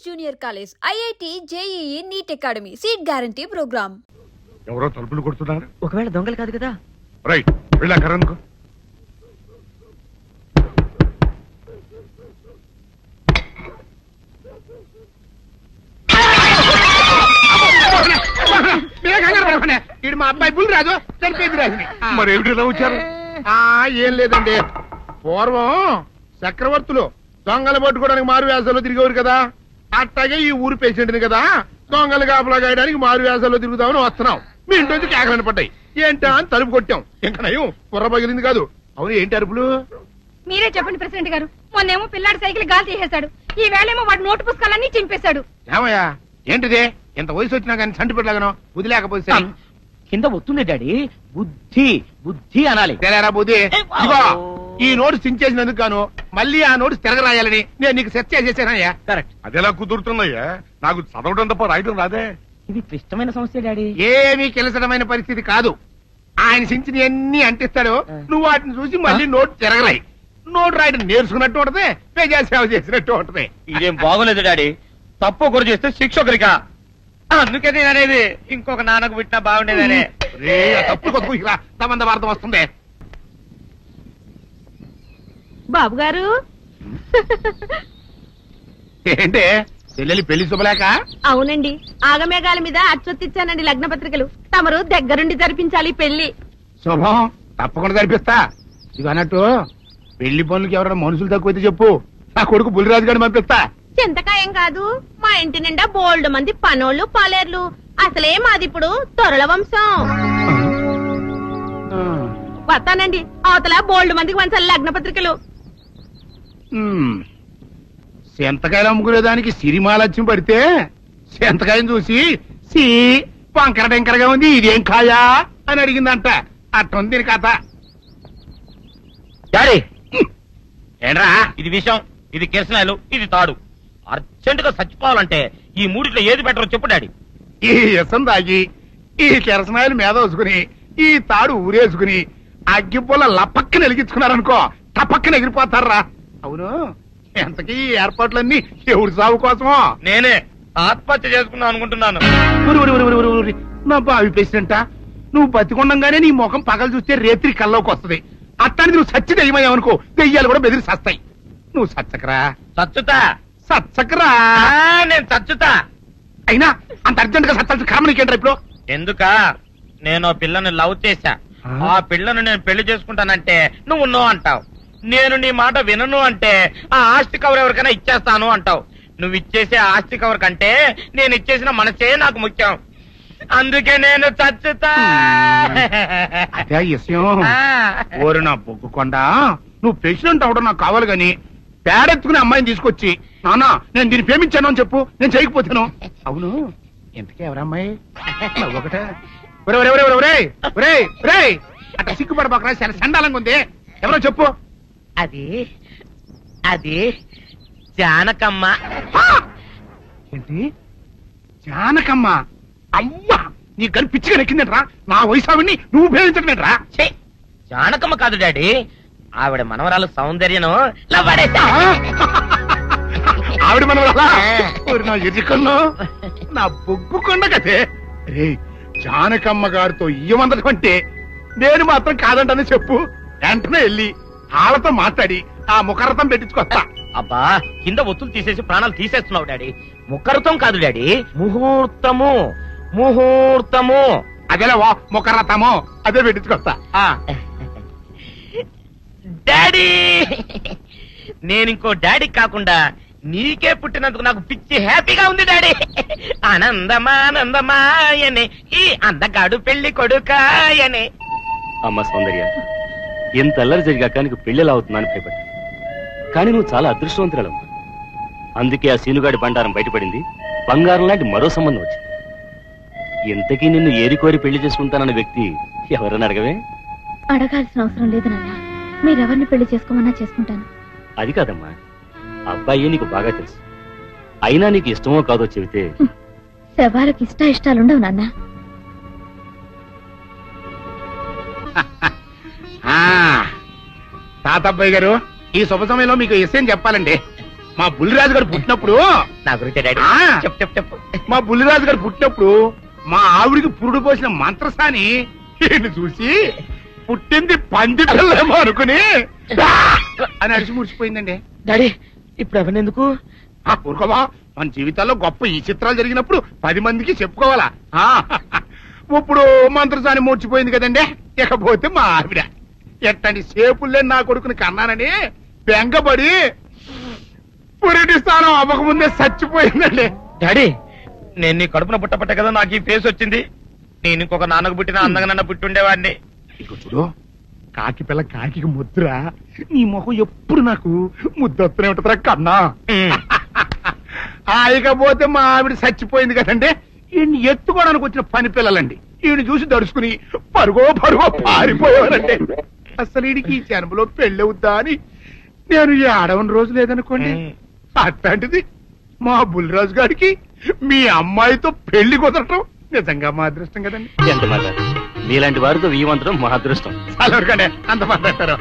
Junior college, IIT, JEE, NEET academy, seat guarantee program. ఎవరో తలుపులు కొడుతున్నారు. ఒకవేళ దొంగలు కాదు కదా? రైట్, వెళ్ళాకరనుకో. మా అబ్బాయి బుల్ రాజు చనిపోయింది రాజుని. మరి ఏమిటి ఇలా వచ్చారు? ఏం లేదండి, పూర్వం చక్రవర్తులు దొంగలు పట్టుకోవడానికి మారు వేసాల్లో తిరిగేవారు కదా, అట్టాగే ఈ ఊరు పేషెంట్ని కదా దొంగలు కాపలా గాయడానికి మారు వేసాల్లో తిరుగుతామని వస్తున్నాం. మీ ఇంటి నుంచి కేకలని పడ్డాయి. ఏంటా అని తలుపు కొట్టాం. ఇంకా నయం బుర్ర పగిలింది కాదు. అవును, ఏంటి అరుపులు? మీరే చెప్పండి ప్రెసిడెంట్ గారు. మొన్నేమో పిల్లాడి సైకిల్ గాలి తీసేశాడు, ఈ వేళేమో వాడి నోటు పుస్తకాలన్నీ చింపేశాడు. ఏమయ్యా ఏంటిదే? ఇంత వయసు వచ్చినా కానీ సంటి పెట్టలాగను వదిలేకపోతే కింద వస్తుంది డాడీ. బుద్ధి బుద్ధి అనాలి. తెలేరా బుద్ధి. ఇదిగో ఈ నోటు చించేసినందుకు గాను మళ్ళీ ఆ నోటు తిరగరాయాలని నేను నీకు సెట్ చేసేసానయ్యా. కరెక్ట్. అదెలా కుదురుతున్నాయ్యా? నాకు చదవడం తప్ప రాయడం రాదే. ఇది క్లిష్టమైన సమస్య డాడీ. ఏమీ కిలసడమైన పరిస్థితి కాదు. ఆయన చించిన ఎన్ని అంటిస్తాడు, నువ్వు వాటిని చూసి మళ్ళీ నోటు తిరగరాయి. నోటు రాయడం నేర్చుకున్నట్టు ఉంటది, ప్రజాసేవ చేసినట్టు ఉంటది. ఇదేం బాగోలేదు డాడీ. తప్పు ఒకరు చేస్తే శిక్ష ఒకరిగా. అందుకే నేను అనేది ఇంకొక నాన్నకు పుట్టినా బాగుండేదనే. రే తప్పు కొద్దు ఇలా సంబంధ వార్త వస్తుంది. బాబు గారు ఏంటి చెల్లెలి పెళ్లి శుభలేక? అవునండి, ఆగమేఘాల మీద అచ్చొత్తిచ్చానండి లగ్న పత్రికలు. తమరు దగ్గరుండి జరిపించాలి పెళ్లి. శుభం, తప్పకుండా జరిపిస్తా. ఇది అన్నట్టు పెళ్లి పనులకి ఎవరైనా మనుషులు తక్కువైతే చెప్పు, నా కొడుకు బుల్లిరాజు గారిని పంపిస్తా. చింతకాయం కాదు, మా ఇంటి నిండా బోల్డ్ మంది పనోళ్ళు పాలేర్లు. అసలే మాది ఇప్పుడు తొరల వంశం. వస్తానండి, అవతల బోల్డ్ మందికి వంచాలి లగ్న పత్రికలు. సెంతకాయలు అమ్ముకునేదానికి సిరిమాలత్యం పడితే సెంతకాయని చూసి సి వంకర టెంకరగా ఉంది, ఇదేం కాయా అని అడిగిందంట. అట్టుంది దీని కథ. డాడీ ఏంట్రా ఇది విషయం, ఇది కిరసనాయలు, ఇది తాడు. అర్జెంట్ గా చచ్చిపోవాలంటే ఈ మూడిట్లో ఏది బెటర్ చెప్పు డాడీ. ఈ ఇసం తాగి ఈ కిరసనాయలు మీద వేసుకుని ఈ తాడు ఊరేసుకుని అగ్గిపుల్ల లపక్కన వెలిగించుకున్నారనుకో, టపక్కన ఎగిరిపోతారా. అవును, ఎంతకీ ఈ ఏర్పాట్లన్నీ ఎవరి సాగు కోసమో? నేనే ఆత్మహత్య చేసుకున్నాను అనుకుంటున్నాను. నా బావి పేసినంట, నువ్వు బతికొండంగానే నీ ముఖం పగలు చూస్తే రేత్రి కల్లోకి వస్తుంది. అట్టానికి నువ్వు సచ్చి దెయ్యమయ్యావనుకో, దెయ్యాలు కూడా బెదిరి సస్తాయి. నువ్వు సచ్చకరా చచ్చుతా. సచ్చకరా. నేను చచ్చుతా. అయినా అంత అర్జెంట్ గా సత్తాల్సిన కారణం నీకేంట్రా ఇప్పుడు? ఎందుక నేను పిల్లని లవ్ చేశా. ఆ పిల్లను నేను పెళ్లి చేసుకుంటానంటే నువ్వు నో అంటావు. నేను నీ మాట వినను అంటే ఆ ఆస్తి కవర్ ఎవరికైనా ఇచ్చేస్తాను అంటావు. నువ్వు ఇచ్చేసే ఆస్తి కవర్ కంటే నేను ఇచ్చేసిన మనసే నాకు ముఖ్యం. అందుకే నేను చచ్చుతా. అదే విషయం. ఓరు నా బొగ్గుకొండ, నువ్వు ప్రెసిడెంట్ అవడం నాకు కావాలి గాని పేడెత్తుకునే అమ్మాయిని తీసుకొచ్చి నానా నేను దీన్ని ప్రేమించాను అని చెప్పు, నేను చేయకపోతాను. అవును, ఎంతకే ఎవరమ్మాయి? ఒకటే అట్లా సిగ్గుపడబాకరా, చాలా సండాలంగా ఉంది. ఎవరో చెప్పు. అది అది జానకమ్మ. ఏంటి జానకమ్మ? అమ్మా, నీ గని పిచ్చిగా నెక్కిందంటరా. నా వయసావిని నువ్వు ప్రేమించటమేట్రా? జానకమ్మ కాదు డాడీ, ఆవిడ మనవరాలు సౌందర్యను ఆవిడ మనవరాలా? నా ఎదుకల్లో నా బొగ్గుకొండ కదే. రే జానకమ్మ గారితో ఇయ్యమందడం అంటే నేను మాత్రం కాదంటని చెప్పు. వెంటనే వెళ్ళి వాళ్ళతో మాట్లాడి ఆ ముఖరథం పెట్టించుకొస్తా. అబ్బా, కింద ఒత్తులు తీసేసి ప్రాణాలు తీసేస్తున్నావు డాడీ. ముఖరథం కాదు డాడీ, ముహూర్తము. ముహూర్తము అదేలా ముఖరథము, అదే పెట్టించుకొస్తా. డాడీ, నేను ఇంకో డాడీ కాకుండా నీకే పుట్టినందుకు నాకు పిచ్చి హ్యాపీగా ఉంది డాడీ. ఆనందమానందమాయనే ఈ అందగాడు పెళ్లి కొడుకాయనే. అమ్మ సౌందర్య, ఎంత అల్లరి జరిగాక నీకు పెళ్లిలా అవుతుందని భయపడ్డా. కానీ నువ్వు చాలా అదృష్టవంతురాలు. అందుకే ఆ సీనుగాడి బండారం బయటపడింది, బంగారం లాంటి మరో సంబంధం వచ్చింది. ఎంతకీ నిన్ను ఏరికోరి పెళ్లి చేసుకుంటానన్న వ్యక్తి ఎవరని అడగవే? అడగాల్సిన అవసరం లేదు నాన్న, మీరెవరిని పెళ్లి చేసుకోమన్నా చేసుకుంటాను. అది కాదమ్మా, అబ్బాయి నీకు బాగా తెలుసు. అయినా నీకు ఇష్టమో కాదో చెబితే. శవాలకు ఇష్టాలుండవు నాన్న. తాతబ్బాయి గారు, ఈ శుభ సమయంలో మీకు విషయం చెప్పాలండి. మా బుల్లిరాజు గారు పుట్టినప్పుడు నా గురించి డాడీ ఆ. చెప్పు చెప్పు చెప్పు మా బుల్లిరాజు గారు పుట్టినప్పుడు మా ఆవిడికి పురుడు పోసిన మంత్రసాని ఈయన్ని చూసి పుట్టింది పంది పిల్లేమో అనుకుని "డా!" అని అరిచి ముడిచిపోయిందండి. డాడీ ఇప్పుడు ఎవరినెందుకు ఆ ఊరుకోవా, మన జీవితాల్లో గొప్ప ఈ చిత్రాలు జరిగినప్పుడు 10 మందికి చెప్పుకోవాలా. ఆ, ఇప్పుడు మంత్రసాని మూర్చిపోయింది కదండి. ఇకపోతే మా ఆవిడ ఎట్టండి సేపుల్లే నా కొడుకుని కన్నానని బెంగపడి పురిటి స్థానం అవ్వకముందే చచ్చిపోయిందండి. డాడీ నేను నీ కడుపున పుట్టపట్ట కదా నాకు ఈ ఫేస్ వచ్చింది. నేను ఇంకొక నాన్నకు పుట్టిన అందంగా నన్ను పుట్టుండేవాడిని. ఇక చూడు, కాకి పిల్ల కాకి ముద్దురా, నీ మొహం ఎప్పుడు నాకు ముద్దొత్తనే ఉంటుందిరా కన్నా. ఇకపోతే మా ఆవిడ చచ్చిపోయింది కదండి. ఈయన్ని ఎత్తుకోవడానికి వచ్చిన పని పిల్లలండి ఈయన చూసి దడుచుకుని పరుగో పారిపోయేవారండి. అసలు ఈడికి ఈ జన్మలో పెళ్ళవుద్దా అని నేను ఈ ఆడవని రోజు లేదనుకోండి. అట్లాంటిది మా బుల్లిరాజు గారికి మీ అమ్మాయితో పెళ్లి కుదరటం నిజంగా మా అదృష్టం కదండి. ఎంత మాట, మీలాంటి వారితో వీయమంతరం మా అదృష్టం. చాలా వరకండి అంత మాట్లాడతారు.